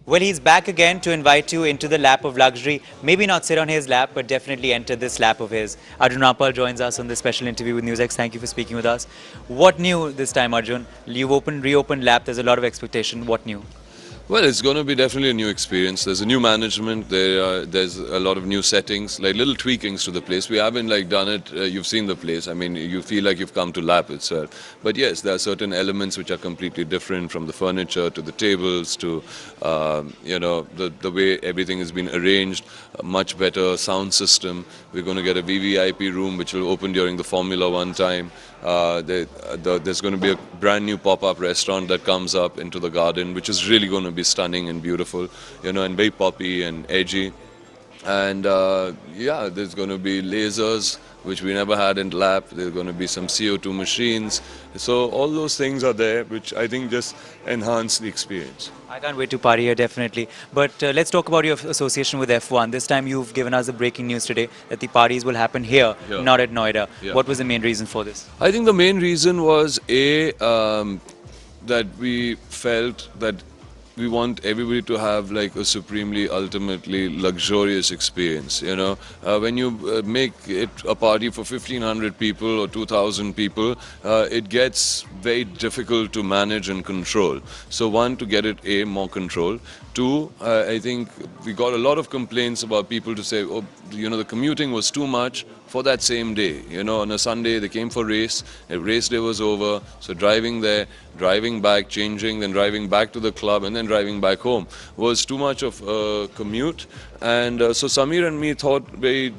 Well, he's back again to invite you into the lap of luxury. Maybe not sit on his lap, but definitely enter this lap of his. Arjun Rapal joins us on this special interview with NewsX. Thank you for speaking with us. What new this time, Arjun? You've reopened lap. There's a lot of expectation. What new? Well, it's going to be definitely a new experience. There's a new management. There's a lot of new settings, like little tweakings to the place. We haven't done it. You've seen the place. I mean, you feel like you've come to Lap itself. But yes, there are certain elements which are completely different, from the furniture to the tables to the way everything has been arranged. A much better sound system. We're going to get a VVIP room which will open during the Formula One time. There's going to be a brand new pop-up restaurant that comes up into the garden, which is really going to be stunning and beautiful, and very poppy and edgy. And yeah, there's going to be lasers, which we never had in Lap. There's going to be some CO2 machines. So all those things are there, which I think just enhance the experience. I can't wait to party here, definitely. But let's talk about your association with F1. This time you've given us the breaking news today that the parties will happen here, not at Noida. Yeah. What was the main reason for this? I think the main reason was, that we felt that we want everybody to have like a supremely, ultimately luxurious experience. When you make it a party for 1,500 people or 2,000 people, it gets very difficult to manage and control. So one, to get it more control. Two, I think we got a lot of complaints about people to say, oh, the commuting was too much for that same day. On a Sunday they came for race day was over, so driving there, driving back, changing, then driving back to the club and then driving back home was too much of a commute. And so Samir and me thought very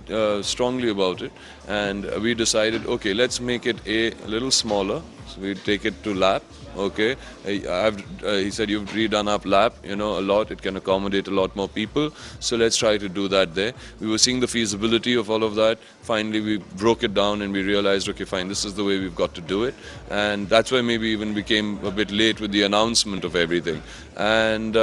strongly about it, and we decided, okay, let's make it a little smaller. So we take it to Lap. Okay, he said you've redone up Lap, a lot. It can accommodate a lot more people. So let's try to do that there. We were seeing the feasibility of all of that. Finally, we broke it down and we realized, okay, fine, this is the way we've got to do it. And that's why maybe even became a bit late with the announcement of everything. And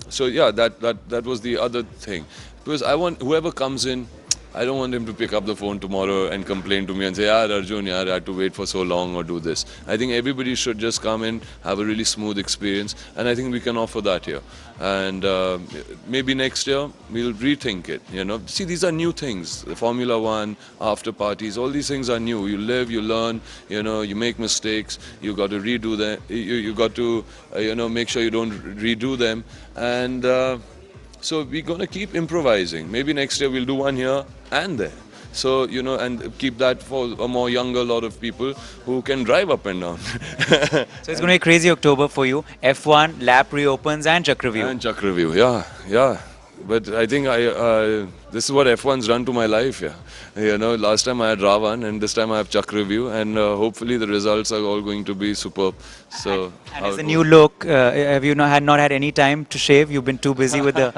so yeah, that was the other thing. Because I want whoever comes in, I don't want him to pick up the phone tomorrow and complain to me and say, Arjun, I had to wait for so long or do this. I think everybody should just come in, have a really smooth experience, and I think we can offer that here. And maybe next year we'll rethink it. See, these are new things. The Formula One, after parties, all these things are new. You live, you learn, you make mistakes, you got to redo them. You got to make sure you don't redo them. And so we're going to keep improvising. Maybe next year we'll do one here and there. So, and keep that for a more younger lot of people who can drive up and down. So it's going to be a crazy October for you. F1, Lap reopens and Chakravyuh. And Chakravyuh, yeah. But I think this is what F1's done to my life, yeah. Last time I had Ravan and this time I have Chakravyuh, and hopefully the results are all going to be superb. So and as a new look, have you not had any time to shave? You've been too busy with the...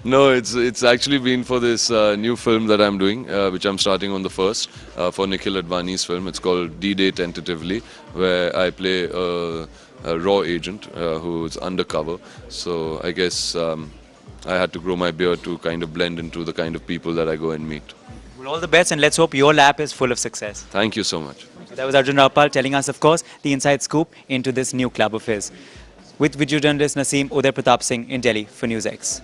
No, it's actually been for this new film that I'm doing, which I'm starting on the 1st, for Nikhil Advani's film. It's called D-Day Tentatively, where I play a raw agent who's undercover. So I guess I had to grow my beard to kind of blend into the kind of people that I go and meet. Well, all the best, and let's hope your lap is full of success. Thank you so much. So that was Arjun Rapal telling us, of course, the inside scoop into this new club of his. With video journalist Naseem, Uday Pratap Singh in Delhi for NewsX.